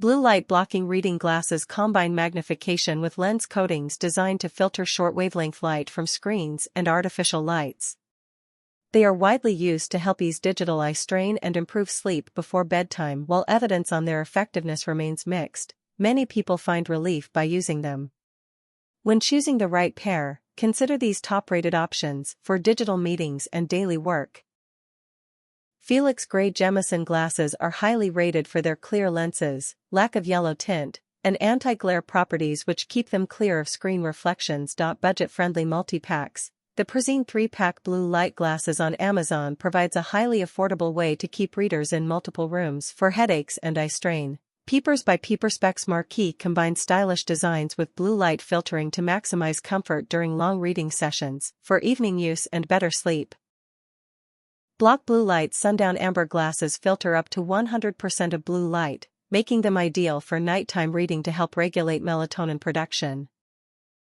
Blue light blocking reading glasses combine magnification with lens coatings designed to filter short wavelength light from screens and artificial lights. They are widely used to help ease digital eye strain and improve sleep before bedtime. While evidence on their effectiveness remains mixed, many people find relief by using them. When choosing the right pair, consider these top-rated options for digital meetings and daily work. Felix Gray Jemison glasses are highly rated for their clear lenses, lack of yellow tint, and anti-glare properties which keep them clear of screen reflections. Budget-friendly multi-packs. The Precision 3-pack blue light glasses on Amazon provides a highly affordable way to keep readers in multiple rooms for headaches and eye strain. Peepers by Peeperspecs Marquee combines stylish designs with blue light filtering to maximize comfort during long reading sessions, for evening use and better sleep. Block blue light sundown amber glasses filter up to 100% of blue light, making them ideal for nighttime reading to help regulate melatonin production.